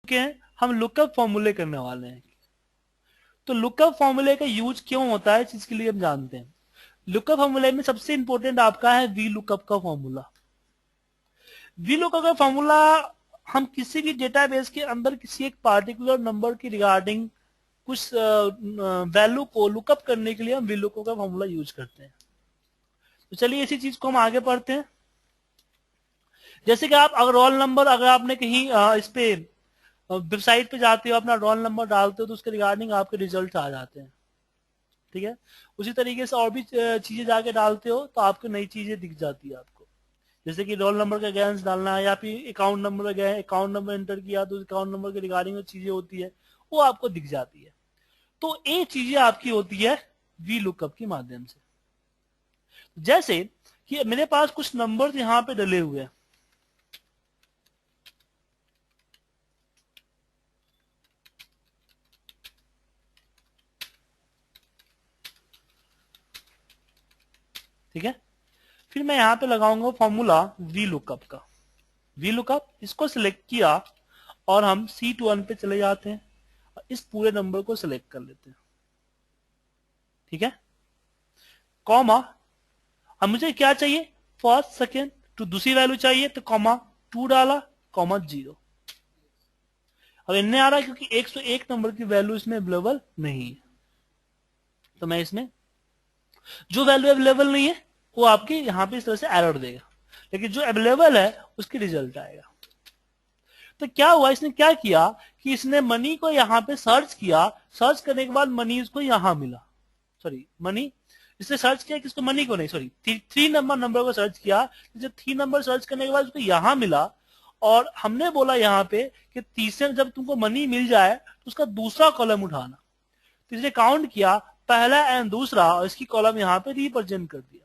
के हैं, हम लुकअप फॉर्मूले करने वाले हैं। तो लुकअप फॉर्मूले का यूज क्यों होता है, इस चीज के लिए हम जानते हैं। लुकअप फॉर्मूले में सबसे इंपॉर्टेंट आपका है वी लुकअप का फॉर्मूला। वी लुकअप का फॉर्मूला हम किसी भी डेटाबेस के अंदर किसी एक पार्टिकुलर नंबर की रिगार्डिंग कुछ वैल्यू को लुकअप करने के लिए हम वी लुकअप का फॉर्मूला यूज करते हैं। तो चलिए इसी चीज को हम आगे पढ़ते हैं। जैसे कि आप अगर रोल नंबर, अगर आपने कहीं इस पे वेबसाइट पे जाते हो, अपना रोल नंबर डालते हो, तो उसके रिगार्डिंग आपके रिजल्ट आ जाते हैं, ठीक है। उसी तरीके से और भी चीजें जाके डालते हो तो आपको नई चीजें दिख जाती है आपको। जैसे कि रोल नंबर का गैंस डालना है, या फिर अकाउंट नंबर गए, अकाउंट नंबर एंटर किया तो अकाउंट नंबर के रिगार्डिंग जो चीजें होती है वो आपको दिख जाती है। तो ये चीजें आपकी होती है वी लुकअप के माध्यम से। जैसे कि मेरे पास कुछ नंबर यहाँ पे डले हुए हैं, ठीक है। फिर मैं यहाँ पे लगाऊंगा फॉर्मूला वी लुकअप का। वी लुकअप, इसको सिलेक्ट किया और हम C1 पे चले जाते हैं और इस पूरे नंबर को सिलेक्ट कर लेते हैं, ठीक है। कॉमा, अब मुझे क्या चाहिए, फर्स्ट सेकेंड टू दूसरी वैल्यू चाहिए, तो कॉमा 2 डाला, कॉमा 0। अब इनने आ रहा है क्योंकि 101 नंबर की वैल्यू इसमें अवेलेबल नहीं है, तो मैं इसमें जो वैल्यू अवेलेबल नहीं है वो आपके यहाँ पे इस तरह से एरर देगा, लेकिन जो अवेलेबल है उसकी रिजल्ट आएगा। तो क्या हुआ, इसने क्या किया कि इसने मनी को यहाँ पे सर्च किया, सर्च करने के बाद मनी उसको यहाँ मिला, सॉरी मनी, इसने सर्च किया किसको, मनी को नहीं, सॉरी 3 नंबर को सर्च किया। जब 3 नंबर सर्च करने के बाद उसको यहाँ मिला, और हमने बोला यहाँ पे कि तीसरे जब तुमको मनी मिल जाए तो उसका दूसरा कॉलम उठाना। तो इसने काउंट किया पहला एंड दूसरा, और इसकी कॉलम यहाँ पे रिप्रेजेंट कर दिया।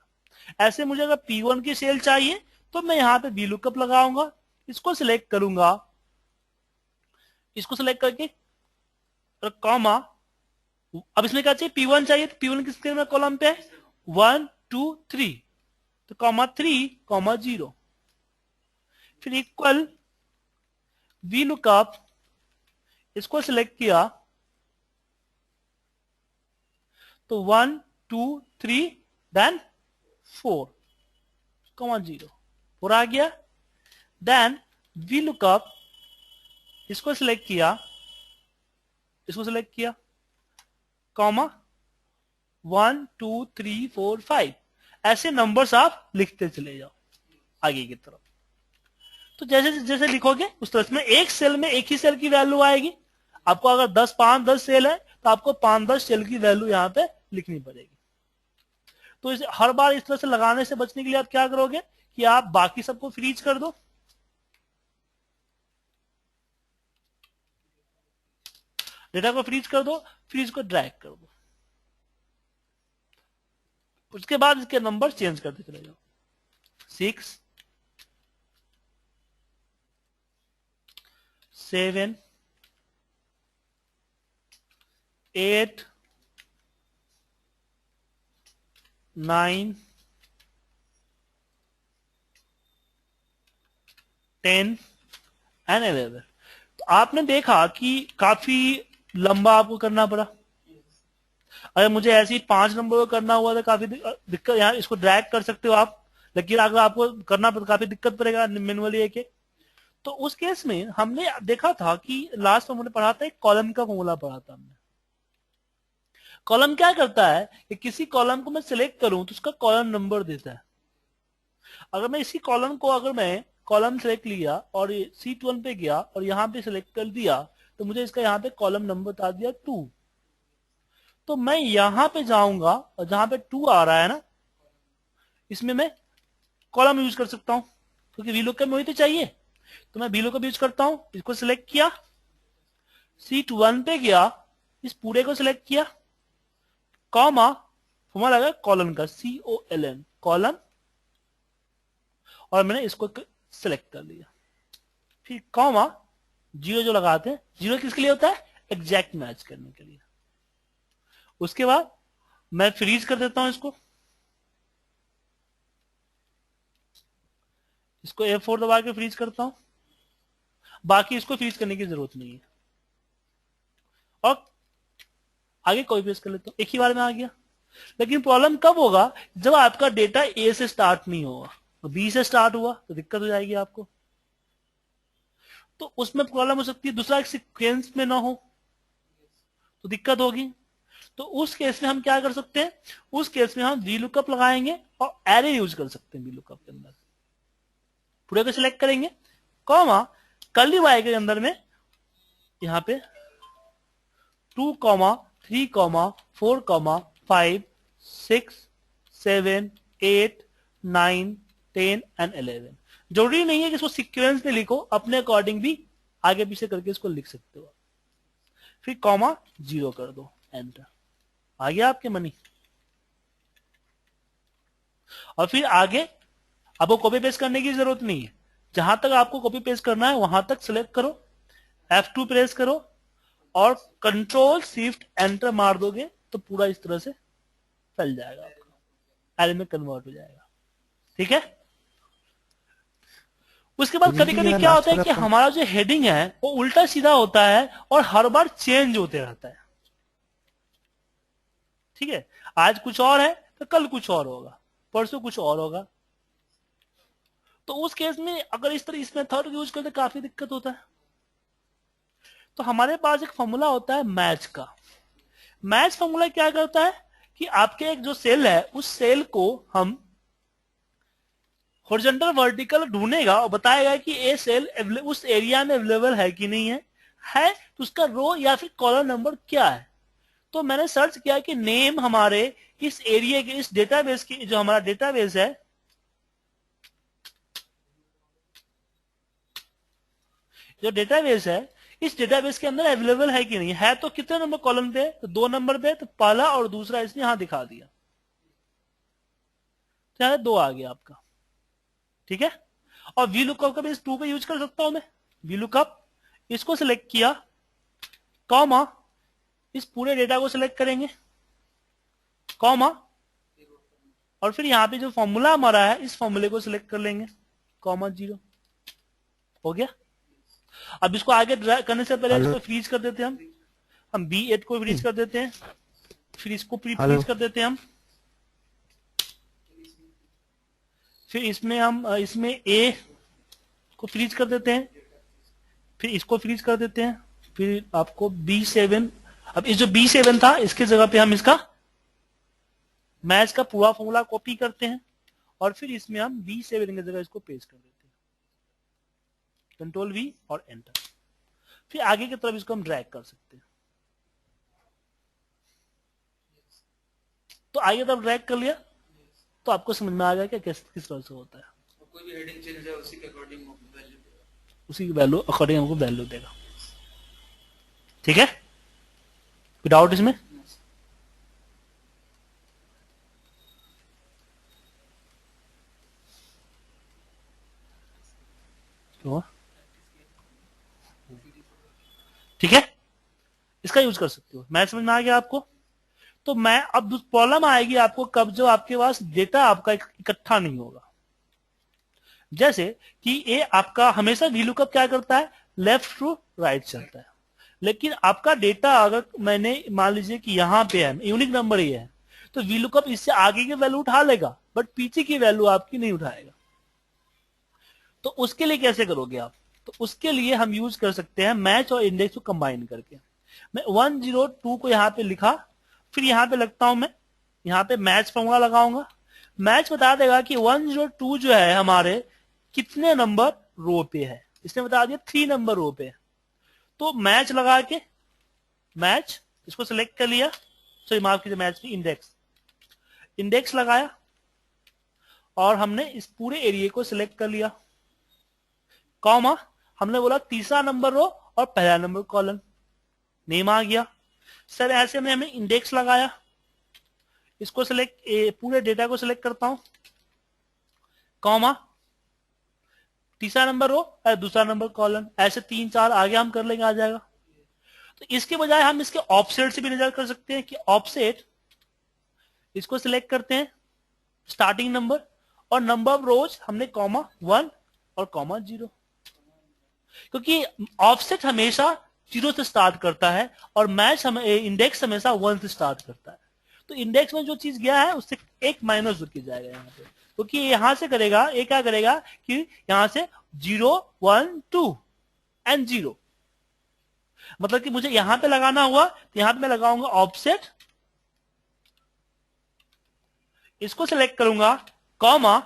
ऐसे मुझे अगर P1 की सेल चाहिए तो मैं यहाँ पे वी लुकअप लगाऊंगा, इसको सिलेक्ट करूंगा, इसको सिलेक्ट करके कॉमा, अब इसमें क्या चाहिए, P1 चाहिए, तो P1 किसके कॉलम पे है, 1 2 3, तो कॉमा 3 कॉमा 0, फिर इक्वल वी लुकअप, इसको सिलेक्ट किया तो 1 2 3 देन 4 कॉमा 0, 4 आ गया। देन वी लुकअप, इसको सिलेक्ट किया, इसको सिलेक्ट किया, कॉमा 1 2 3 4 5, ऐसे नंबर्स आप लिखते चले जाओ आगे की तरफ। तो जैसे जैसे लिखोगे उस तरह में एक सेल में एक ही सेल की वैल्यू आएगी। आपको अगर 10 सेल है तो आपको 5-10 सेल की वैल्यू यहाँ पे लिखनी पड़ेगी। तो इसे हर बार इस तरह से लगाने से बचने के लिए आप क्या करोगे कि आप बाकी सबको फ्रीज कर दो, डेटा को फ्रीज कर दो, फ्रीज को ड्रैग कर दो, उसके बाद इसके नंबर चेंज करते चले जाओ। 6 7 8 9 10 एंड 11। तो आपने देखा कि काफी लंबा आपको करना पड़ा। अगर मुझे ऐसे ही 5 नंबर को करना हुआ तो काफी दिक्कत, यहाँ इसको ड्रैग कर सकते हो आप, लेकिन अगर आपको करना पड़ा काफी दिक्कत पड़ेगा मैनुअली एक एक। तो उस केस में हमने देखा था कि लास्ट में हमने पढ़ा था, एक कॉलम का फॉर्मूला पढ़ा था हमने। कॉलम क्या करता है कि किसी कॉलम को मैं सिलेक्ट करूं तो उसका कॉलम नंबर देता है। अगर मैं इसी कॉलम को, अगर मैं कॉलम सेलेक्ट लिया और C1 पे गया और यहाँ पे सिलेक्ट कर दिया, तो मुझे इसका यहाँ पे कॉलम नंबर बता दिया 2। तो मैं यहां पे जाऊंगा और जहां पे 2 आ रहा है ना, इसमें मैं कॉलम यूज कर सकता हूं, क्योंकि वीलुकअप में वही तो चाहिए। तो मैं वीलुकअप यूज करता हूं, इसको सिलेक्ट किया, C1 पे गया, इस पूरे को सिलेक्ट किया, कॉमा, फॉर्मूला लगा कॉलन का, COLN कॉलन, और मैंने इसको सिलेक्ट कर लिया। फिर कॉमा 0 जो लगाते हैं, 0 किसके लिए होता है, एग्जैक्ट मैच करने के लिए। उसके बाद मैं फ्रीज कर देता हूं इसको F4 दबा के फ्रीज करता हूं। बाकी इसको फ्रीज करने की जरूरत नहीं है। और आगे कॉपी पेस्ट कर लेता हूं, एक ही बार में आ गया। लेकिन प्रॉब्लम कब होगा, जब आपका डेटा ए से स्टार्ट नहीं होगा, तो बी से स्टार्ट हुआ तो दिक्कत हो जाएगी आपको, तो उसमें प्रॉब्लम हो सकती है, दूसरा एक सीक्वेंस में ना हो तो दिक्कत होगी। तो उस केस में हम क्या कर सकते हैं, उस केस में हम वी लुकअप लगाएंगे और एरे यूज कर सकते हैं वी लुकअप के अंदर। पूरे को सिलेक्ट करेंगे, कॉमा कर्ली वाई के अंदर में यहां पे 2, 3, 4, 5, 6, 7, 8, 9, 10 एंड 11। जरूरी नहीं है कि इसको सीक्वेंस में लिखो, अपने अकॉर्डिंग भी आगे पीछे करके इसको लिख सकते हो। फिर कॉमा 0 कर दो, एंटर। आ गया आपके मनी। और फिर आगे आपको कॉपी पेस्ट करने की जरूरत नहीं है, जहां तक आपको कॉपी पेस्ट करना है वहां तक सिलेक्ट करो, F2 प्रेस करो और कंट्रोल शिफ्ट एंटर मार दोगे तो पूरा इस तरह से फैल जाएगा, आपका एरे में कन्वर्ट हो जाएगा। ठीक है। उसके बाद कभी कभी क्या होता है कि हमारा जो हेडिंग है वो उल्टा सीधा होता है और हर बार चेंज होते रहता है। ठीक है, आज कुछ और है तो कल कुछ और होगा, परसों कुछ और होगा। तो उस केस में अगर इस तरह इस मेथड यूज करते काफी दिक्कत होता है। तो हमारे पास एक फॉर्मूला होता है मैच का। मैच फॉर्मूला क्या करता है कि आपके एक जो सेल है उस सेल को हम हॉरिजॉन्टल वर्टिकल ढूंढेगा और बताएगा कि ये सेल उस एरिया में अवेलेबल है कि नहीं है तो उसका रो या फिर कॉलम नंबर क्या है। तो मैंने सर्च किया कि नेम हमारे इस एरिया के, इस डेटाबेस की, जो हमारा डेटाबेस है, जो डेटाबेस है इस डेटाबेस के अंदर अवेलेबल है कि नहीं है। तो कितने नंबर कॉलम पे, तो 2 नंबर पे, तो पहला और दूसरा इसने यहां दिखा दिया, तो यहां 2 आ गया आपका। ठीक है। और वी लुकअप का भी इस 2 का यूज कर सकता हूं मैं। वी लुकअप, इसको सिलेक्ट किया, कॉमा इस पूरे डेटा को सिलेक्ट करेंगे, कॉमा और फिर यहां पे जो फॉर्मूला हमारा है इस फॉर्मूले को सिलेक्ट कर लेंगे, कॉमा 0। हो गया। अब इसको आगे ड्रैग करने से पहले इसको फ्रीज कर देते हैं हम B8 को फ्रीज कर देते हैं, फिर इसको फ्रीज कर देते हैं हम, फिर इसमें हम इसमें A को फ्रीज कर देते हैं, फिर इसको फ्रीज कर देते हैं, फिर आपको B7। अब इस जो B7 था इसके जगह पे हम इसका मैच का पूरा फॉर्मूला कॉपी करते हैं और फिर इसमें हम B7 की जगह इसको पेस्ट कर देते हैं, कंट्रोल V और एंटर। फिर आगे की तरफ इसको हम ड्रैग कर सकते हैं। तो आगे तरफ ड्रैग कर लिया तो आपको समझ में आ गया कि किस तरह से होता है। कोई भी हेडिंग चेंज है उसी के अकॉर्डिंग वैल्यू देगा, उसी की वैल्यू अकॉर्डिंग हमको वैल्यू देगा। ठीक है, कोई डाउट इसमें? ठीक है, इसका यूज कर सकते हो। मैं समझ में आ गया आपको? तो मैं अब प्रॉब्लम आएगी आपको कब, जो आपके पास डेटा आपका इकट्ठा नहीं होगा। जैसे कि ये आपका हमेशा वीलुकअप क्या करता है, लेफ्ट टू राइट चलता है, लेकिन आपका डेटा अगर मैंने मान लीजिए कि यहां पे है, यूनिक नंबर ये है, तो वीलुकअप इससे आगे की वैल्यू उठा लेगा बट पीछे की वैल्यू आपकी नहीं उठाएगा। तो उसके लिए कैसे करोगे आप? तो उसके लिए हम यूज कर सकते हैं मैच और इंडेक्स को कंबाइन करके। मैं 102 को यहां पे लिखा, फिर यहां पे लगता हूं मैं, यहां पे मैच फॉर्मूला लगाऊंगा। मैच बता देगा कि 102 जो है हमारे कितने नंबर रो पे है, इसने बता दिया 3 नंबर रो पे। तो मैच लगा के, मैच इसको सिलेक्ट कर लिया, सॉरी माफ कीजिए, मैच में इंडेक्स, इंडेक्स लगाया और हमने इस पूरे एरिया को सिलेक्ट कर लिया, कॉमा हमने बोला तीसरा नंबर रो और पहला नंबर कॉलम, नेम आ गया। सर ऐसे में हमने इंडेक्स लगाया, इसको सिलेक्ट, पूरे डेटा को सिलेक्ट करता हूं, कॉमा तीसरा नंबर रो और दूसरा नंबर कॉलम, ऐसे 3-4 आगे हम कर लेंगे, आ जाएगा। तो इसके बजाय हम इसके ऑफसेट से भी नजर कर सकते हैं कि ऑफसेट, इसको सिलेक्ट करते हैं, स्टार्टिंग नंबर और नंबर ऑफ रोज हमने कॉमा 1 और कॉमा 0, क्योंकि ऑफसेट हमेशा 0 से स्टार्ट करता है और मैच इंडेक्स हमेशा 1 से स्टार्ट करता है। तो इंडेक्स में जो चीज गया है उससे एक माइनस रुक जाएगा यहाँ पे, क्योंकि यहां से करेगा, ये क्या करेगा कि यहां से 0 1 2 एंड 0, मतलब कि मुझे यहां पे लगाना हुआ तो यहां पे मैं लगाऊंगा ऑफसेट, इसको सिलेक्ट करूंगा, कॉमा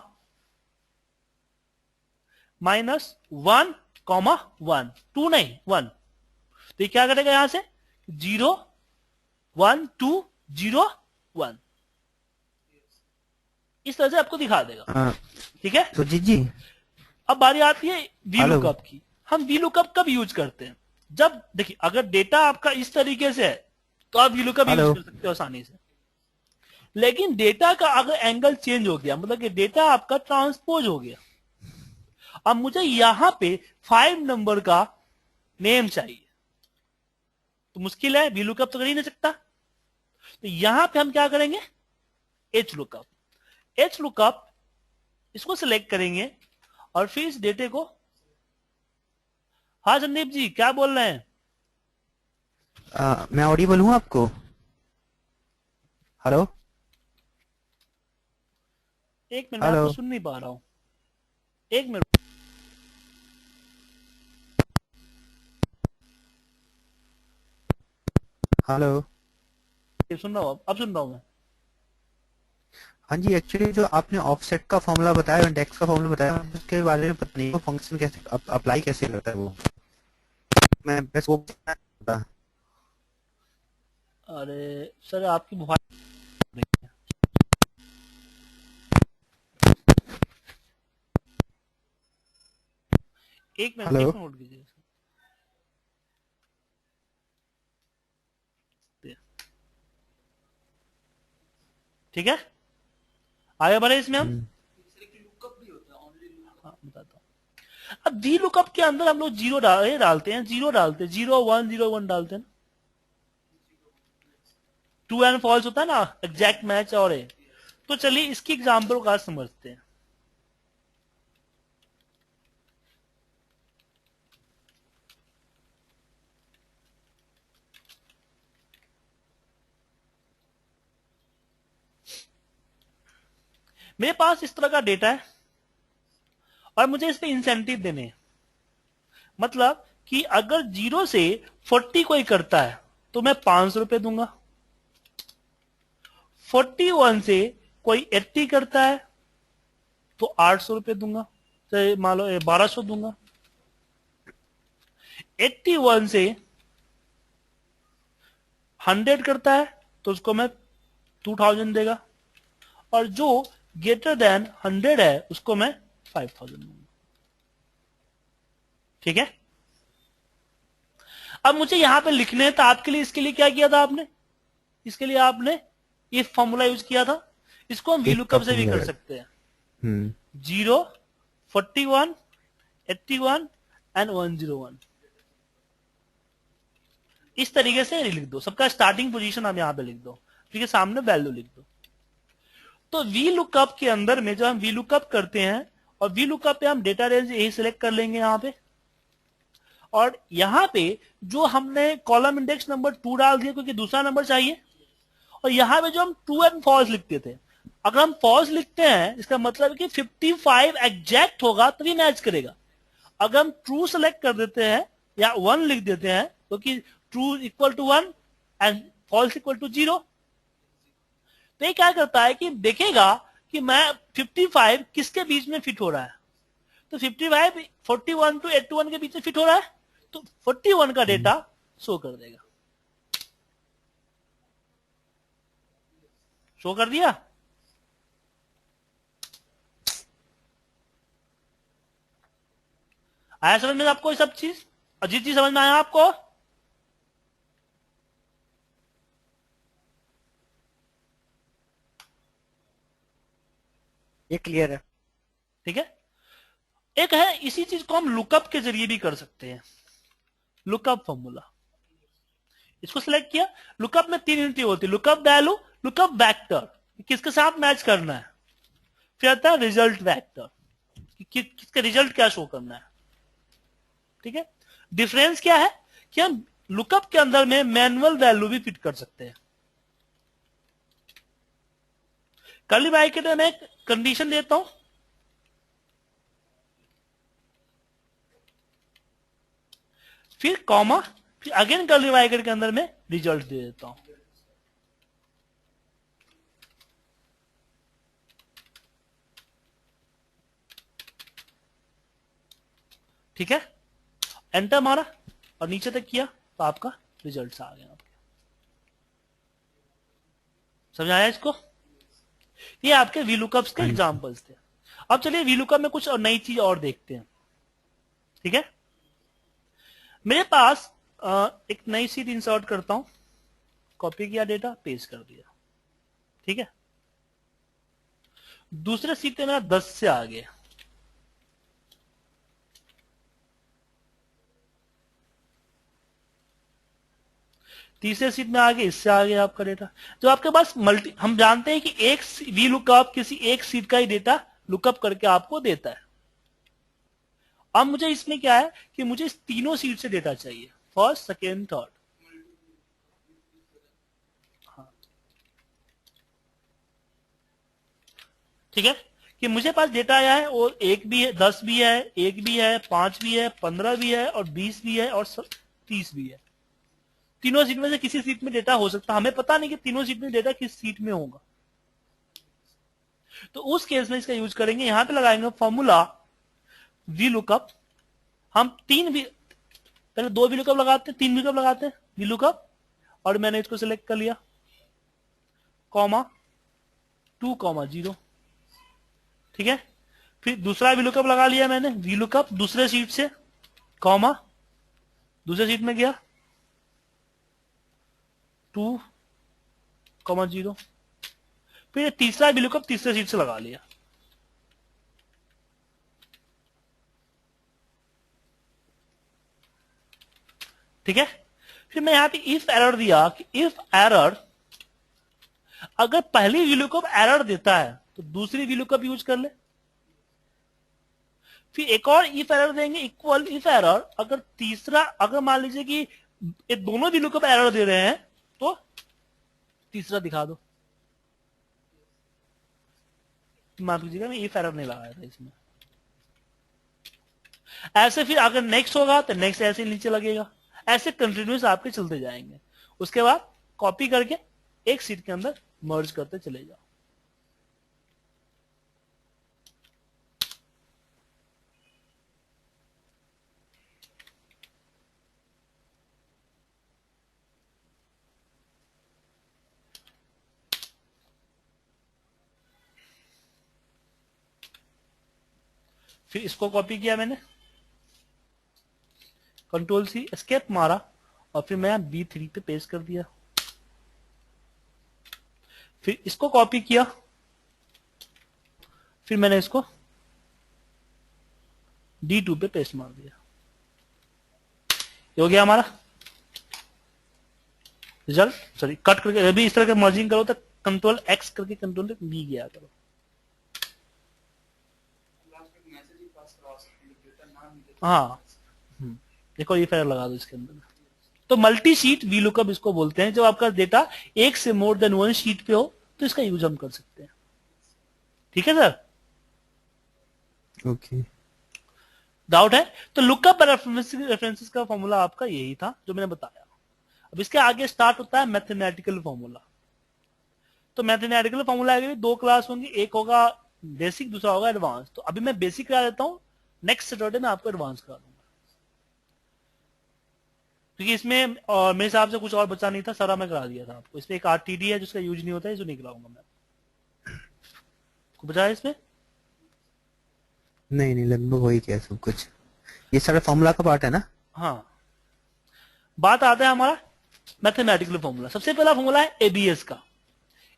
-1, -1, 2 नहीं 1, तो ये क्या करेगा यहां से 0 1 2 0 1, इस तरह से आपको दिखा देगा। ठीक है, तो जी अब बारी आती है वी हेलो। लुकअप की। हम वी लुकअप कब यूज करते हैं? जब देखिए अगर डेटा आपका इस तरीके से है तो आप वी लुकअप यूज हेलो। कर सकते हो आसानी से, लेकिन डेटा का अगर एंगल चेंज हो गया, मतलब कि डेटा आपका ट्रांसपोज हो गया, अब मुझे यहां पे 5 नंबर का नेम चाहिए, तो मुश्किल है, वी लुकअप तो कर ही नहीं सकता। तो यहां पे हम क्या करेंगे, एच लुकअप। एच लुकअप इसको सिलेक्ट करेंगे और फिर इस डेटे को, हाँ संदीप जी क्या बोल रहे हैं? मैं ऑडिबल हूँ आपको? हेलो एक मिनट, मैं हेलो। आपको सुन नहीं पा रहा हूं, एक मिनट। हेलो। सुन रहा हूं, अब सुन रहा हूं मैं। हाँ जी, एक्चुअली जो आपने ऑफसेट का फॉर्मूला बताया, इंडेक्स का फॉर्मूला बताया, उसके बारे में पता नहीं वो फंक्शन कैसे अप्लाई कैसे करता है वो, मैं बस वो पता। अरे सर आपकी बहुत, एक मिनट, हेलो। एक मिनट नोट कीजिए। ठीक है, आगे बढ़े इसमें हम। लुकअप भी होता है, ओनली लुकअप। हाँ बताता हूँ। अब वी लुकअप के अंदर हम लोग डालते हैं, 0 डालते हैं, 0 1 0 1 डालते हैं, ट्रू एंड फॉल्स होता है ना, एग्जैक्ट मैच और है। तो चलिए इसकी एग्जाम्पल का समझते हैं। मेरे पास इस तरह का डेटा है और मुझे इस पे इंसेंटिव देने हैं, मतलब कि अगर 0 से 40 कोई करता है तो मैं 500 रुपए दूंगा, 41 से कोई 80 करता है तो 800 रुपए दूंगा, तो मान लो 1200 दूंगा, 81 से 100 करता है तो उसको मैं 2000 देगा, और जो ग्रेटर देन 100 है उसको मैं 5000 दूंगा। ठीक है, अब मुझे यहां पे लिखने हैं, तो आपके लिए इसके लिए क्या किया था आपने, इसके लिए आपने ये फॉर्मूला यूज किया था, इसको हम एक वीलुकअप कप से भी कर है। सकते हैं। हम्म 0 41 81 एंड 101, इस तरीके से लिख दो, सबका स्टार्टिंग पोजीशन हम यहां पे लिख दो, ठीक है, सामने वैल्यू लिख दो। तो वी लुकअप के अंदर में जब हम वी लुकअप करते हैं, और वी लुकअप पे हम डेटा रेंज यही सिलेक्ट कर लेंगे यहां पे, और यहां पे जो हमने कॉलम इंडेक्स नंबर 2 डाल दिया क्योंकि दूसरा नंबर चाहिए, और यहां पे जो हम ट्रू एंड फॉल्स लिखते थे, अगर हम फॉल्स लिखते हैं इसका मतलब है कि 55 एग्जैक्ट होगा तभी मैच करेगा। अगर हम ट्रू सेलेक्ट कर देते हैं या 1 लिख देते हैं, क्योंकि true equal to 1 and false equal to 0, तो ये क्या करता है कि देखेगा कि मैं 55 किसके बीच में फिट हो रहा है, तो 55 41 टू 81 के बीच में फिट हो रहा है, तो 41 का डेटा शो कर देगा। शो कर दिया? आया समझ में आपको ये सब चीज? अजीत जी समझ में आया आपको? ये क्लियर है। ठीक है, एक है इसी चीज को हम लुकअप के जरिए भी कर सकते हैं, लुकअप फॉर्मूला। इसको सिलेक्ट किया, लुकअप में 3 एंट्री होती है, लुकअप वैल्यू, लुकअप वेक्टर, किसके साथ मैच करना है, फिर आता है रिजल्ट वेक्टर, किसका रिजल्ट क्या शो करना है। ठीक है। डिफरेंस क्या है कि हम लुकअप के अंदर में मैनुअल वैल्यू भी फिट कर सकते हैं। कर्ली ब्रैकेट में मैं कंडीशन देता हूं, फिर कॉमा, फिर अगेन कर्ली ब्रैकेट के अंदर में रिजल्ट दे देता हूं। ठीक है, एंटर मारा और नीचे तक किया तो आपका रिजल्ट आ गया। आपके समझ आया इसको? ये आपके वीलुकअप्स के एग्जांपल्स थे। अब चलिए वीलुकअप में कुछ और नई चीज और देखते हैं। ठीक है, मेरे पास एक नई शीट इंसर्ट करता हूं, कॉपी किया डेटा, पेस्ट कर दिया। ठीक है, दूसरे शीट पे मेरा 10 से आगे, तीसरे शीट में आगे, इससे आगे आपका डेटा। जो आपके पास मल्टी, हम जानते हैं कि एक वी लुकअप किसी एक शीट का ही डेटा लुकअप करके आपको देता है। अब मुझे इसमें क्या है कि मुझे इस तीनों शीट से डेटा चाहिए, फर्स्ट, सेकेंड, थर्ड। हाँ, ठीक है, कि मुझे पास डेटा आया है और 1 भी है, 10 भी है, 1 भी है, 5 भी है, 15 भी है और 20 भी है और 30 भी है। तीनों सीट में से किसी सीट में डेटा हो सकता है, हमें पता नहीं कि तीनों सीट में डेटा किस सीट में होगा। तो उस केस में इसका यूज करेंगे, यहां पे लगाएंगे फॉर्मूला वी लुकअप। हम तीन भी, पहले 2 वी लुकअप लगाते हैं, 3 वी लुकअप लगाते हैं, वी लुकअप, और मैंने इसको सिलेक्ट कर लिया, कॉमा 2,0। ठीक है, फिर दूसरा वी लुकअप लगा लिया मैंने, वी लुकअप दूसरे सीट से, कॉमा दूसरे सीट में गया 2,0। फिर तीसरा वी लुकअप तीसरे सीट से लगा लिया। ठीक है, फिर मैं यहां पे इफ एरर दिया कि इफ एरर, अगर पहली वी लुकअप एरर देता है तो दूसरी वी लुकअप यूज कर ले। फिर एक और इफ एरर देंगे, इक्वल इफ एरर, अगर तीसरा, अगर मान लीजिए कि ये दोनों वी लुकअप एरर दे रहे हैं तो तीसरा दिखा दो। माफ कीजिएगा, मैं इफ एरर नहीं लगाया था इसमें। ऐसे फिर अगर नेक्स्ट होगा तो नेक्स्ट ऐसे नीचे लगेगा, ऐसे कंटिन्यूस आपके चलते जाएंगे। उसके बाद कॉपी करके एक सीट के अंदर मर्ज करते चले जाओ। फिर इसको कॉपी किया मैंने, कंट्रोल सी एस्केप मारा और फिर मैं B3 पे पेस्ट कर दिया। फिर इसको कॉपी किया, फिर मैंने इसको D2 पे पेस्ट मार दिया। ये हो गया हमारा रिजल्ट। सॉरी, कट करके अभी इस तरह के मर्जिंग करो तो कंट्रोल X करके कंट्रोल B गया करो। हाँ, देखो ये फेयर लगा दो इसके अंदर। तो मल्टी शीट वी लुकअप इसको बोलते हैं। जब आपका डेटा एक से मोर देन वन शीट पे हो तो इसका यूज हम कर सकते हैं। ठीक है सर? ओके, डाउट है? तो लुकअप रेफरेंसेस का फॉर्मूला आपका यही था जो मैंने बताया। अब इसके आगे स्टार्ट होता है मैथमेटिकल फॉर्मूला। तो मैथमेटिकल फॉर्मूला के भी 2 क्लास होंगी, एक होगा बेसिक, दूसरा होगा एडवांस। तो अभी मैं बेसिक करा देता हूं, नेक्स्ट सैटरडे में आपको एडवांस करा दूंगा, क्योंकि इसमें मेरे हिसाब से कुछ और बचा नहीं था, सारा मैं करा दिया था आपको। इसमें एक आरटीडी है जिसका यूज नहीं होता है, जो नहीं कराऊंगा मैं। बचा है इसमें? नहीं लगभग वही क्या सब कुछ, ये सारा फॉर्मूला का पार्ट है ना। हाँ, बात आता है हमारा मैथमेटिकल फॉर्मूला। सबसे पहला फॉर्मूला है एबीएस का।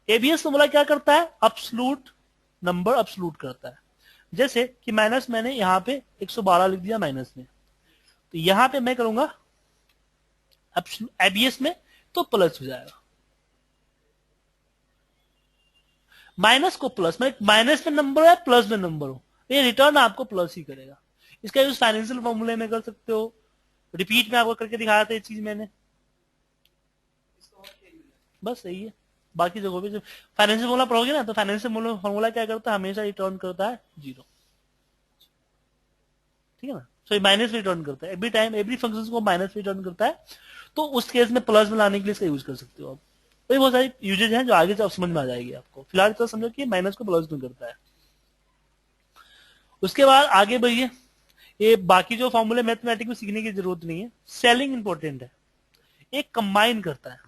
एबीएस फॉर्मूला क्या करता है? अब्सोल्यूट नंबर अब्सोल्यूट करता है। जैसे कि माइनस, मैंने यहां पे 112 लिख दिया माइनस में, तो यहां पे मैं करूंगा एबीएस में तो प्लस हो जाएगा। माइनस को प्लस में, माइनस में नंबर है प्लस में नंबर हो, ये रिटर्न आपको प्लस ही करेगा। इसका यूज फाइनेंशियल फॉर्मूले में कर सकते हो, रिपीट में आपको करके दिखाया था ये चीज मैंने, इसका और क्या यूज है? बस यही है। बाकी जगहों पे जब फाइनेंशियल फॉर्मूला पढ़ोगे ना, तो फाइनेंशियल फॉर्मूला क्या करता है, हमेशा रिटर्न करता है 0, ठीक है ना। सो माइनस रिटर्न करता है एवरी टाइम, एवरी फंक्शन को माइनस रिटर्न करता है। तो उस केस में प्लस में लाने के लिए इसका यूज कर सकते हो आप। तो बहुत सारी यूजेज हैं जो आगे से आप समझ में आ जाएगी आपको। फिलहाल तो समझो कि माइनस को प्लस में करता है। उसके बाद आगे बढ़िए, ये बाकी जो फॉर्मूले मैथमेटिक्स में सीखने की जरूरत नहीं है, सेलिंग इंपॉर्टेंट है। एक कंबाइन करता है,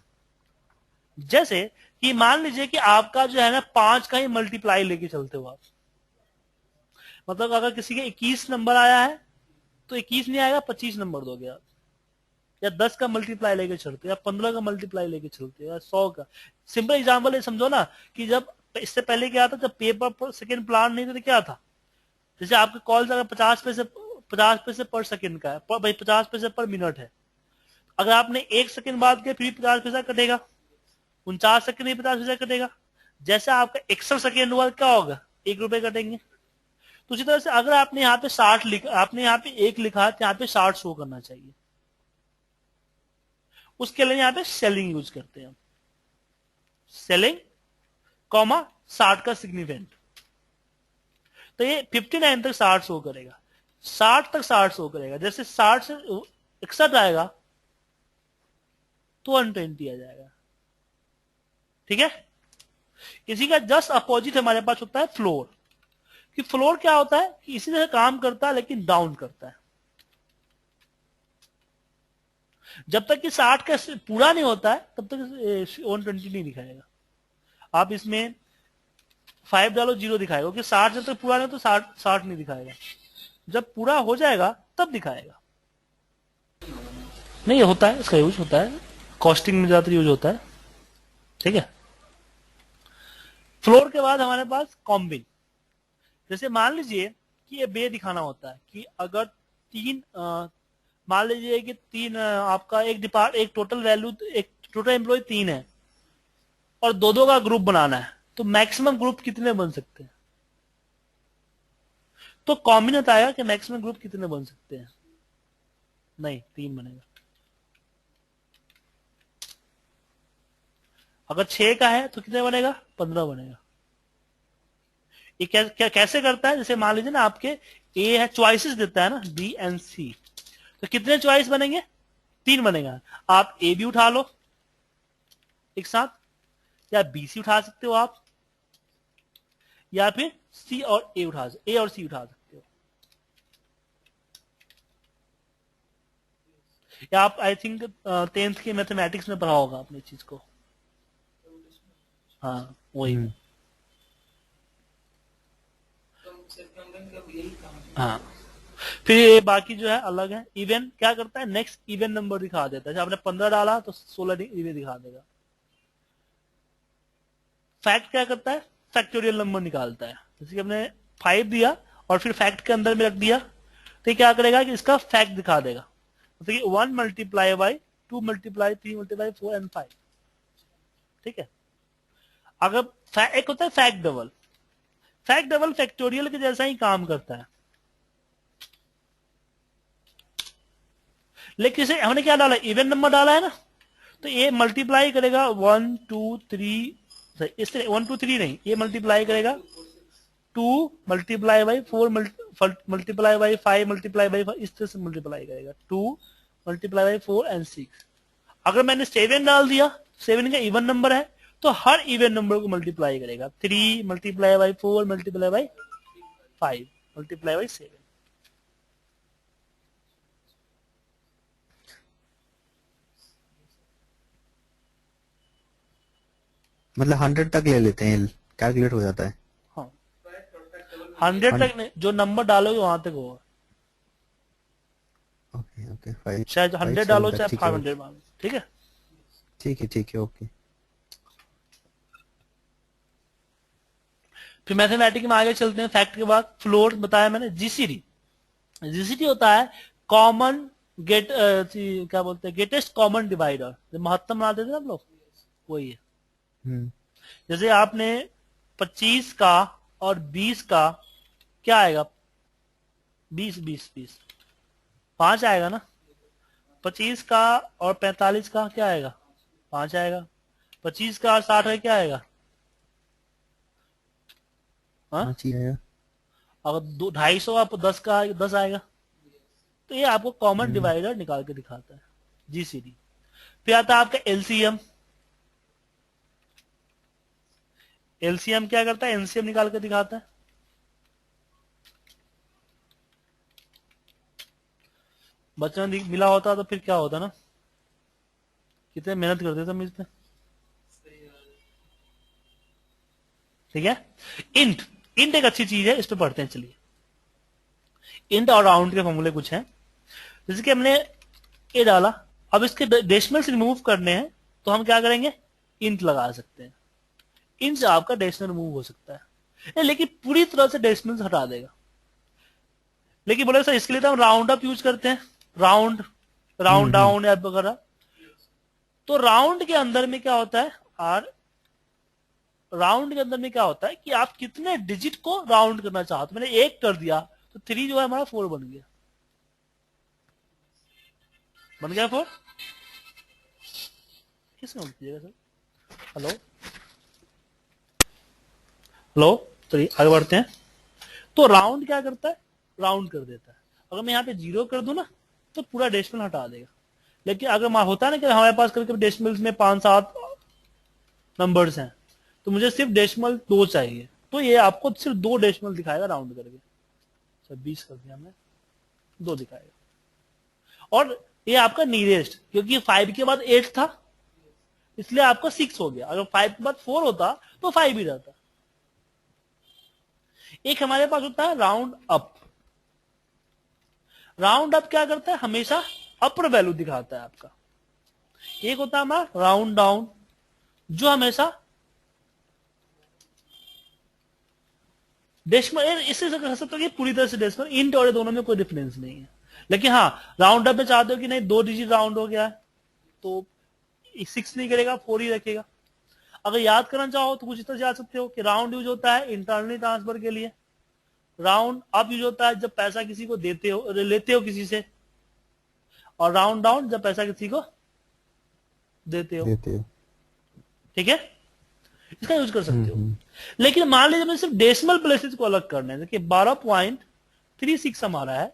जैसे कि मान लीजिए कि आपका जो है ना 5 का ही मल्टीप्लाई लेके चलते हो आप। मतलब अगर किसी के 21 नंबर आया है तो 21 नहीं आएगा, 25 नंबर दोगे आप, या 10 का मल्टीप्लाई लेके चलते हो, या 15 का मल्टीप्लाई लेके चलते हो, या 100 का। सिंपल एग्जाम्पल है, समझो ना कि जब इससे पहले क्या था, जब पेपर पर सेकेंड प्लान नहीं था तो क्या था, जैसे आपके कॉल अगर 50 पैसे पर सेकेंड का है, भाई 50 पैसे पर मिनट है, अगर आपने 1 सेकेंड बाद किया फिर 50 पैसा कटेगा, 49 सेकेंड में 50 पैसा कटेगा। जैसे आपका 61 सेकेंड हुआ क्या होगा, 1 रुपए कटेंगे। तो उसी तरह से अगर आपने यहाँ पे 60 लिखा, आपने यहाँ पे 1 लिखा, तो यहाँ पे 60 शो करना चाहिए। उसके लिए यहाँ पे सेलिंग यूज करते हैं, सेलिंग कॉमा 60 का सिग्निफिकेंट। तो ये 59 तक 60 शो करेगा, 60 तक 60 शो करेगा। जैसे 60 से 61 आएगा तो 120 आ जाएगा, ठीक है। इसी का जस्ट अपोजिट हमारे पास होता है फ्लोर। कि फ्लोर क्या होता है कि इसी तरह काम करता है लेकिन डाउन करता है। जब तक कि 60 का पूरा नहीं होता है तब तक 120 नहीं दिखाएगा। आप इसमें 5 डालो 0 दिखाएगा, क्योंकि 60 जब तक पूरा नहीं तो 60 नहीं दिखाएगा। जब पूरा हो जाएगा तब दिखाएगा। नहीं होता है, इसका यूज होता है, कॉस्टिंग में ज्यादातर यूज होता है, ठीक है। फ्लोर के बाद हमारे पास कॉम्बिन। जैसे मान लीजिए कि ये बे दिखाना होता है कि अगर 3 मान लीजिए कि 3 आपका एक टोटल वैल्यू, एक टोटल एम्प्लॉय 3 है और 2-2 का ग्रुप बनाना है, तो मैक्सिमम ग्रुप कितने बन सकते हैं। तो कॉम्बिन बताएगा कि मैक्सिमम ग्रुप कितने बन सकते हैं। नहीं, 3 बनेगा। अगर 6 का है तो कितने बनेगा, 15 बनेगा। ये कैसे करता है, जैसे मान लीजिए ना आपके ए है, चॉइसेस देता है ना बी एंड सी, तो कितने चॉइस बनेंगे, 3 बनेगा। आप ए भी उठा लो एक साथ, या बी सी उठा सकते हो आप, या फिर सी और ए और सी उठा सकते हो। या आप आई थिंक 10th के मैथमेटिक्स में पढ़ा होगा अपने चीज को। हाँ वही। हाँ, फिर ये बाकी जो है अलग है। इवन क्या करता है, नेक्स्ट इवन नंबर दिखा देता है। जब आपने 15 डाला तो 16 इवन दिखा देगा। फैक्ट क्या करता है, फैक्टोरियल नंबर निकालता है। जैसे कि हमने 5 दिया और फिर फैक्ट के अंदर में रख दिया, तो क्या करेगा कि इसका फैक्ट दिखा देगा। जैसे कि 1 multiply by 2 multiply 3 multiply 4 and 5, ठीक है। अगर एक होता है fact double, fact double factorial के जैसा ही काम करता है, लेकिन इसे हमने क्या डाला, इवन नंबर डाला है ना, तो ये मल्टीप्लाई करेगा 1 2 3, इस तरह 1 2 3 नहीं, ये मल्टीप्लाई करेगा 2 multiply by 4 multiply by 5 multiply by 5, इस तरह से मल्टीप्लाई करेगा 2 मल्टीप्लाई बाई 4 एंड 6। अगर मैंने 7 डाल दिया, 7 का इवन नंबर है, तो हर इवन नंबर को मल्टीप्लाई करेगा 3 multiply by 4 multiply by 5 multiply by 7। मतलब 100 तक ले लेते हैं, कैलकुलेट हो जाता है। हाँ, 100 तक नहीं, जो नंबर डालोगे वहां तक होगा। ओके ओके, 5 चाहे 100 डालो चाहे ठीक है, 500 डालो, ठीक है। ठीक है, ओके। फिर मैथमेटिक्स में आगे चलते हैं। फैक्ट के बाद फ्लोर बताया मैंने। जीसीडी, जीसीडी होता है कॉमन क्या बोलते हैं, ग्रेटेस्ट कॉमन डिवाइडर। जो महत्तम बनाते थे ना हम लोग, वही है। जैसे आपने 25 का और 20 का क्या आएगा, 20 20 20 5 आएगा ना। 25 का और 45 का क्या आएगा? 5 आएगा। 25 का और 60 का क्या आएगा? हाँ, 5 ही आएगा। अगर 250 आप 10 का 10 आएगा। तो ये आपको कॉमन हम्म, डिवाइडर निकाल के दिखाता है, जीसीडी। फिर आता है आपका एलसीएम। एलसीएम क्या करता है? एलसीएम निकाल के दिखाता है। बच्चों ने मिला होता तो फिर क्या होता ना, कितने मेहनत करते थे हम इस पे। ठीक है। इंट, इंट एक अच्छी चीज है, इस पे पढ़ते हैं, चलिए। इंट और राउंड के फॉर्मूले कुछ हैं। जैसे कि हमने ये डाला, अब इसके डेसिमल्स रिमूव करने हैं, तो हम क्या करेंगे? इंट लगा सकते हैं। इंट से आपका डेसिमल रिमूव हो सकता है, लेकिन पूरी तरह से डेसिमल्स हटा देगा। लेकिन बोले सर इसके लिए तो हम राउंड अप यूज करते हैं, राउंड, राउंड हम्म, डाउन या वगैरह। तो राउंड के अंदर में क्या होता है? आर, राउंड के अंदर में क्या होता है कि आप कितने डिजिट को राउंड करना चाहते हो। मैंने एक कर दिया तो 3 जो है हमारा 4 बन गया। बन गया 4। किसमें कीजिएगा सर? Hello, hello. चलिए आगे बढ़ते हैं। तो राउंड क्या करता है? राउंड कर देता है। अगर मैं यहाँ पे 0 कर दूं ना, तो पूरा डेसिमल हटा देगा। लेकिन अगर होता है ना कि हमारे पास कभी कभी डेसिमल्स में 5-7 नंबर्स हैं, तो मुझे सिर्फ डेसिमल 2 चाहिए, तो ये आपको सिर्फ 2 डेसिमल दिखाएगा राउंड करके। 26 कर दिया हमने, 2 दिखाएगा। और ये आपका नियरेस्ट, क्योंकि 5 के बाद 8 था, इसलिए आपका 6 हो गया। अगर 5 के बाद 4 होता तो 5 ही रहता। एक हमारे पास होता है राउंड अप। राउंड अप क्या करता है? हमेशा अपर वैल्यू दिखाता है आपका। एक होता है हमारा राउंड डाउन, जो हमेशा डेसिमल, इससे कह सकते हो कि पूरी तरह से डेसिमल, इंट और दोनों में कोई डिफरेंस नहीं है। लेकिन हाँ, राउंड अप में चाहते हो कि नहीं 2 डिजिट राउंड हो गया है, तो 6 नहीं करेगा, 4 ही रखेगा। अगर याद करना चाहो तो कुछ इस तरह से याद सकते हो कि राउंड यूज होता है इंटरनली ट्रांसफर के लिए, राउंड अप यूज होता है जब पैसा किसी को देते हो, लेते हो किसी से, और राउंड डाउन जब पैसा किसी को देते हो। देते हो। ठीक है, इसका यूज कर सकते हो। हम्म, लेकिन मान लीजिए मुझे सिर्फ डेसिमल प्लेसेस को अलग करना है, देखिए 12.36 हमारा है,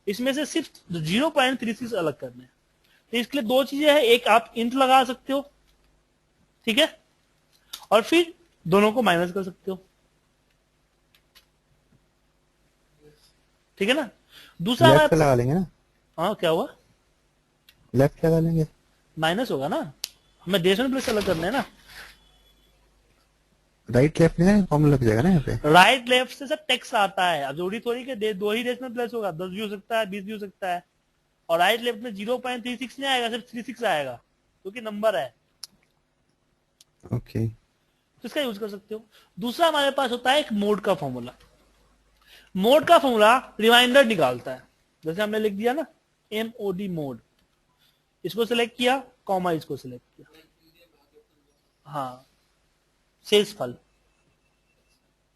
इसमें से सिर्फ 0.36 अलग करने हैं। तो इसके लिए 2 चीजें हैं, एक आप इंट लगा सकते हो, ठीक है, और फिर दोनों को माइनस कर सकते हो। ठीक है ना। दूसरा हमारे लेफ्ट पे लगा लेंगे ना, हाँ, क्या हुआ? लेफ्ट लगा लेंगे। माइनस होगा ना, हमें डेसिमल प्लेस अलग करना है ना। राइट लेफ्ट नहीं, फॉर्मूला लग जाएगा ना यहाँ पे। राइट लेफ्ट से सब टेक्स्ट आता है। अब जरूरी थोड़ी कि 2 ही डेसिमल प्लेस होगा, 10 भी हो सकता है, 20 भी हो सकता है। और राइट लेफ्ट में 0.36 नहीं आएगा, सिर्फ 36 आएगा, क्योंकि नंबर है, ओके। तो इसका यूज कर सकते हो। दूसरा हमारे पास होता है एक मोड का फॉर्मूला। मोड का फॉर्मूला रिमाइंडर निकालता है। जैसे हमने लिख दिया ना, MOD मोड, इसको सिलेक्ट किया, कॉमा इसको सिलेक्ट किया, हाँ, शेषफल,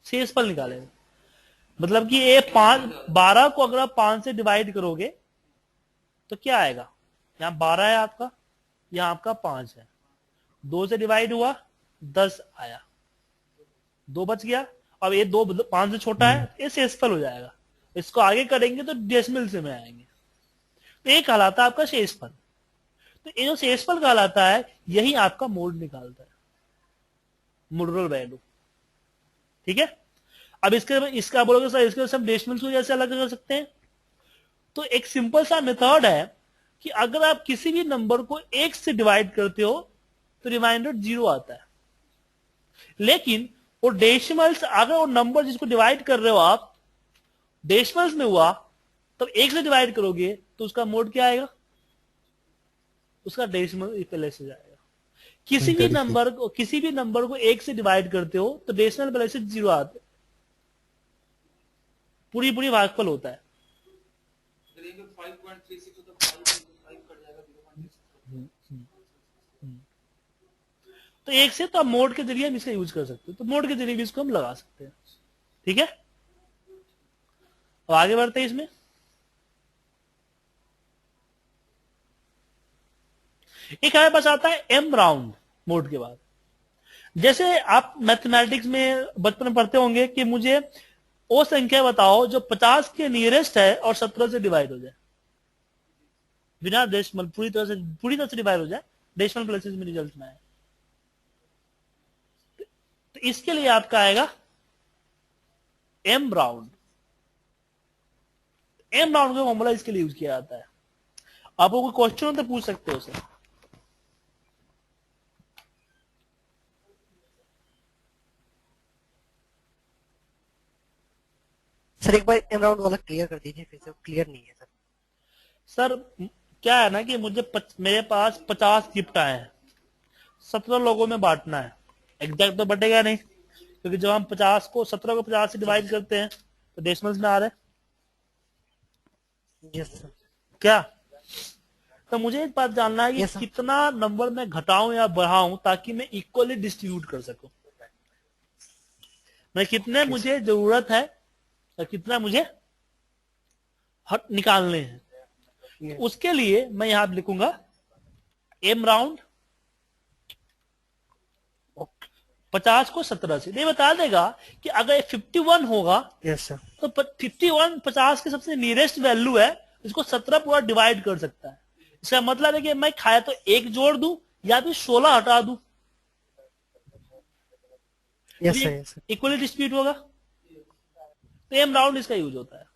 शेषफल निकालेगा। मतलब कि ये 12 को अगर आप 5 से डिवाइड करोगे तो क्या आएगा? यहाँ 12 है आपका, यहाँ आपका 5 है, 2 से डिवाइड हुआ 10 आया, 2 बच गया। अब ये 2 5 से छोटा है, ये शेषफल हो जाएगा। इसको आगे करेंगे तो डेसिमल से में आएंगे, तो ये कहलाता है आपका शेषफल। तो ये जो शेषफल कहलाता है, यही आपका मोड निकालता है, मोडुलर वैल्यू। ठीक है। अब इसका बोलोगे सर इसके सब डेसिमल्स को जैसे अलग कर सकते हैं, तो एक सिंपल सा मेथड है कि अगर आप किसी भी नंबर को 1 से डिवाइड करते हो तो रिमाइंडर 0 आता है। लेकिन वो डेसिमल्स, अगर वो नंबर जिसको डिवाइड कर रहे हो आप डेसिमल्स में हुआ, तब 1 से डिवाइड करोगे तो उसका मोड क्या आएगा? उसका डेसिमल प्लेस से जाएगा। किसी भी 36। नंबर को 1 से डिवाइड करते हो तो डेसिमल प्लेस से 0 आते, पूरी पूरी भागफल होता है। अगर ये 5.36 हो तो 5 कट जाएगा 0.36। तो 1 से तो आप मोड के जरिए हम इसका यूज कर सकते हो, तो मोड के जरिए भी इसको हम लगा सकते हैं। ठीक है, अब आगे बढ़ते हैं इसमें। एक हमारे पास आता है एम राउंड मोड के बाद। जैसे आप मैथमेटिक्स में बचपन में पढ़ते होंगे कि मुझे वो संख्या बताओ जो 50 के नियरेस्ट है और 17 से डिवाइड हो जाए, बिना डेसिमल, पूरी तरह से डिवाइड हो जाए, डेसिमल प्लेसेस में रिजल्ट में आए। तो इसके लिए आपका आएगा एम राउंड। एम राउंड का फॉर्मूला इसके लिए यूज किया जाता है। आपको कोई क्वेश्चन हो तो पूछ सकते हो सर। सर एक बार एम राउंड वाला क्लियर कर दीजिए फिर से, क्लियर नहीं है सर। सर क्या है ना कि मेरे पास 50 गिफ्ट आए हैं, 17 लोगों में बांटना है। एग्जैक्ट तो बटेगा नहीं, क्योंकि जब हम 50 को 17 को 50 से डिवाइड करते हैं तो डेसिमल्स में आ रहे हैं। Yes sir. क्या? तो मुझे एक बात जानना है कि Yes, sir. कितना नंबर मैं घटाऊं या बढ़ाऊं ताकि मैं इक्वली डिस्ट्रीब्यूट कर सकूं। मैं कितने मुझे जरूरत है और कितना मुझे हट निकालने हैं। Yes. उसके लिए मैं यहां पे लिखूंगा एम राउंड 50 को 17 से। ये बता देगा कि अगर 51 होगा यस सर। तो 51 50 के सबसे नियरेस्ट वैल्यू है, इसको 17 पूरा डिवाइड कर सकता है। इसका मतलब है कि मैं खाया तो 1 जोड़ दूं या फिर 16 हटा दूं, yes sir. Yes sir. Equally distribute होगा। तो एम राउंड इसका यूज होता है।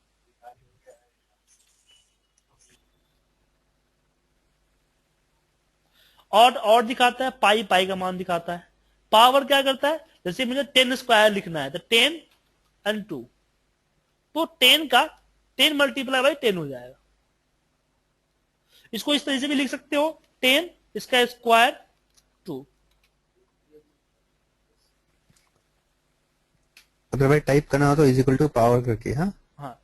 और दिखाता है पाई, पाई का मान दिखाता है। पावर क्या करता है, जैसे मुझे 10 स्क्वायर लिखना है तो 10 एंड 2, तो 10 मल्टीप्लाई बाई 10 हो जाएगा। इसको इस तरह से भी लिख सकते हो, 10 इसका स्क्वायर 2। अगर भाई टाइप करना हो तो इज इक्वल टू पावर करके। हाँ हाँ,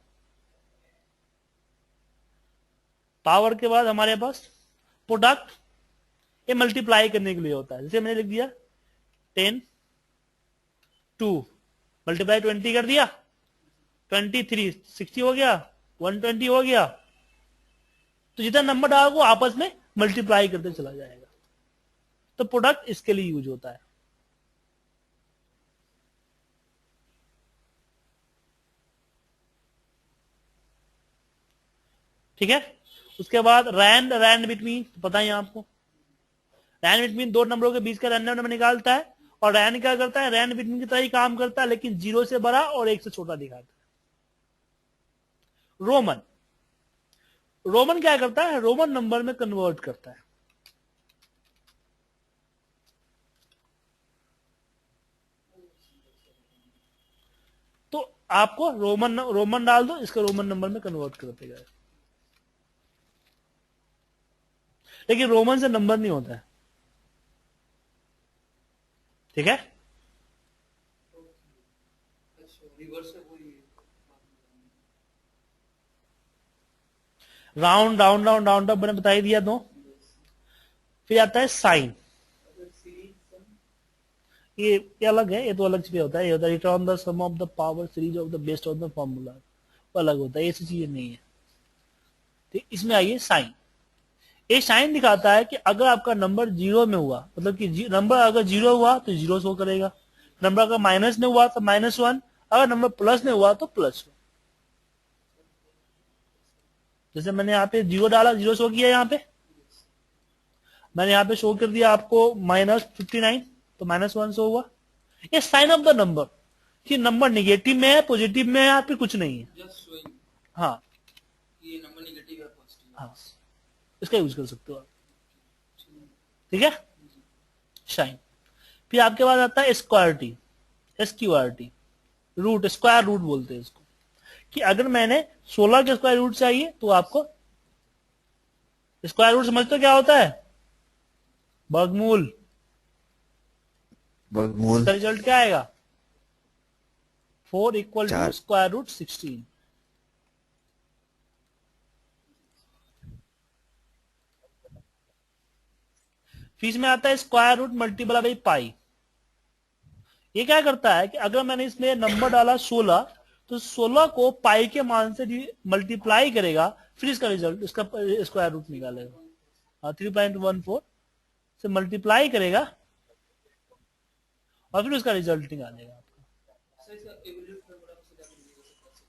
पावर के बाद हमारे पास प्रोडक्ट, ये मल्टीप्लाई करने के लिए होता है। जैसे मैंने लिख दिया 10 2 मल्टीप्लाई 20 कर दिया, 23 60 हो गया, 120 हो गया। तो जितना नंबर डालोगे वो आपस में मल्टीप्लाई करते चला जाएगा। तो प्रोडक्ट इसके लिए यूज होता है। ठीक है। उसके बाद रैंड बिटवीन, पता है आपको, रैंड बिटवीन दो नंबरों के बीच का रैंडम नंबर निकालता है। और रैंड क्या करता है, रैंड बिटवीन की तरह ही काम करता है, लेकिन 0 से बड़ा और 1 से छोटा दिखाता है। रोमन क्या करता है, रोमन नंबर में कन्वर्ट करता है। तो आपको रोमन डाल दो, इसका रोमन नंबर में कन्वर्ट कर देगा। लेकिन रोमन से नंबर नहीं होता है। ठीक है। रिवर्स है वो ये। Round down down down up मैंने बता ही दिया दो। फिर आता है साइन। ये अलग है, ये तो अलग चीज होता है। ये होता है return the sum of the power series of the best of the formula, वो अलग होता है, ऐसी चीजें नहीं है। ठीक, इसमें आइए साइन। ये साइन दिखाता है कि अगर आपका नंबर 0 में हुआ, मतलब कि नंबर अगर 0 हुआ तो 0 शो करेगा, नंबर अगर माइनस में हुआ तो -1, अगर नंबर प्लस में हुआ तो +1। जैसे मैंने यहाँ पे 0 डाला, 0 शो किया। यहाँ पे मैंने यहाँ पे शो कर दिया आपको -59, तो -1 शो हुआ। ये साइन ऑफ द नंबर, कि नंबर निगेटिव में है, पॉजिटिव में है, या फिर कुछ नहीं है। जस्ट शोइंग हाँ ये नंबर नेगेटिव है पॉजिटिव। हाँ, इसका यूज कर सकते हो आप। ठीक है, साइन। फिर आपके पास आता है स्क्वायरटी, SQRT, रूट, स्क्वायर रूट बोलते हैं इसको। कि अगर मैंने 16 के स्क्वायर रूट चाहिए तो आपको स्क्वायर रूट समझते हो क्या होता है, वर्गमूल। वर्गमूल इसका रिजल्ट क्या आएगा, 4 इक्वल टू 4। Square root 16। फिर इसमें आता है square root multiply by pi. ये क्या करता है कि अगर मैंने इसमें नंबर डाला 16, तो 16 को पाई के मान से मल्टीप्लाई करेगा, फिर इसका रिजल्ट, इसका स्क्वायर रूट निकालेगा। 3.14 से मल्टीप्लाई करेगा और फिर उसका रिजल्ट निकालेगा आपका। सर इसका एवरेज फॉर्मूला में सीधा नहीं हो सकता सर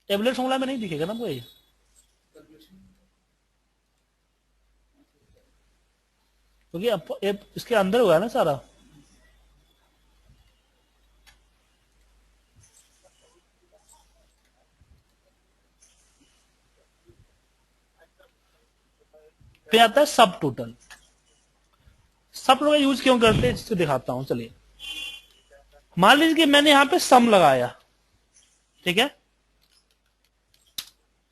टेबलेट फॉर्मूला में नहीं दिखेगा ना कोई, कैलकुलेशन क्योंकि इसके अंदर हुआ है ना सारा। फिर आता है सब टोटल। सब टोटल का यूज क्यों करते हैं इसको दिखाता हूं, चलिए। मान लीजिए कि मैंने यहां पे सम लगाया, ठीक है,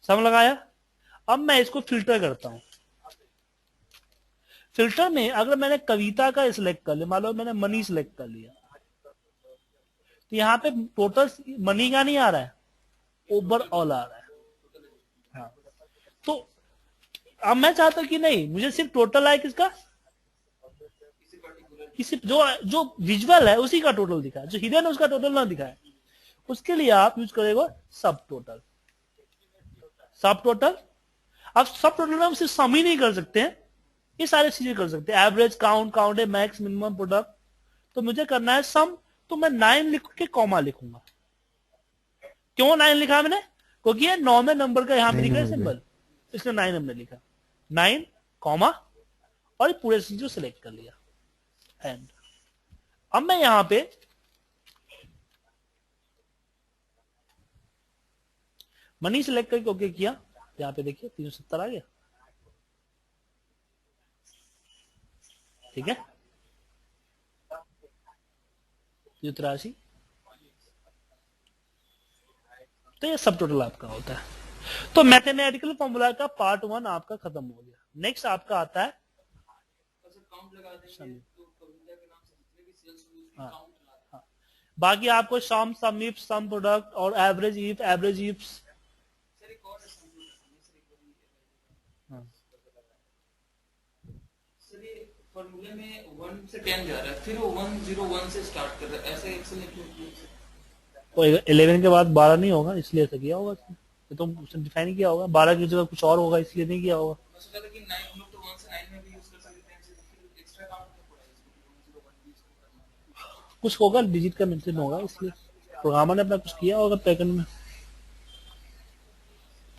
सम लगाया। अब मैं इसको फिल्टर करता हूं। फिल्टर में अगर मैंने कविता का सिलेक्ट कर लिया, मान लो मैंने मनी सिलेक्ट कर लिया, तो यहां पे टोटल मनी का नहीं आ रहा है, ओवरऑल आ रहा है। हाँ, तो अब मैं चाहता हूं कि नहीं, मुझे सिर्फ टोटल आए किसका, किसी जो विजुअल है उसी का टोटल दिखाए, जो हिडन है उसका टोटल ना दिखाए। उसके लिए आप यूज करेगा सब टोटल। सब टोटल, अब सब टोटल में हम सिर्फ सम ही नहीं कर सकते हैं, ये सारी चीजें कर सकते हैं। Average, count, counted, max, minimum, product. तो मुझे करना है सम, तो मैं 9 लिख के कॉमा लिखूंगा। क्यों 9 लिखा मैंने, क्योंकि ये नॉर्मल नंबर का यहां पे दिख रहा है सिंबल, इसलिए 9 हमने लिखा। 9 कॉमा और पूरे चीज को सिलेक्ट कर लिया एंड। अब मैं यहां पे मनी सिलेक्ट करके ओके किया, यहां पे देखिए 370 आ गया, ठीक है, 383। तो ये सब टोटल आपका होता है। तो मैथमेटिकल फॉर्मूला का पार्ट 1 आपका खत्म हो गया। नेक्स्ट आपका आता है सर काउंट लगा देंगे तो कविता के नाम से जितने भी सेल्स हुए उसकी हाँ, काउंट लगा देंगे। हाँ। बाकी आपको सम इफ, सम प्रोडक्ट और average if, average if. Sir एक और एग्जांपल सर एक बार सर ये फॉर्मूले में 1 से 10 जा रहा है, फिर वो 101 से स्टार्ट कर रहा है, ऐसे एक्सेल में क्यों किया सर? तो 11 के बाद 12 नहीं होगा, इसलिए ऐसा किया होगा इसने। ये तो उसने डिफाइन किया होगा, 12 की जगह कुछ और होगा, इसलिए नहीं किया होगा। मैं सोचा था कि 9 हम लोग तो 1 से 9 में भी यूज कर सकते हैं, फिर एक्स्ट्रा काउंट क्यों पड़ा है इसको 101 भी इसको करना। कुछ होगा, डिजिट का मेंशन होगा, इसलिए प्रोग्रामर ने अपना कुछ किया होगा पैटर्न में।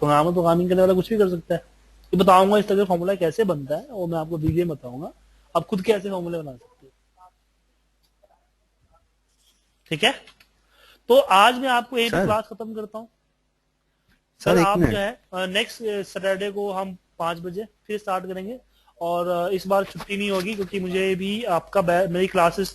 प्रोग्रामिंग करने वाला कुछ भी कर सकता है। ये बताऊंगा इस तरह का फॉर्मूला कैसे बनता है, और मैं आपको वीडियो में बताऊंगा आप खुद कैसे फॉर्मूले बना सकते हो, ठीक है। तो आज मैं आपको यही पे सर। क्लास खत्म करता हूँ। सर, सर एक आप मिनट। जो है नेक्स्ट सैटरडे को हम 5 बजे फिर स्टार्ट करेंगे, और इस बार छुट्टी नहीं होगी, क्योंकि मुझे भी आपका मेरी क्लासेस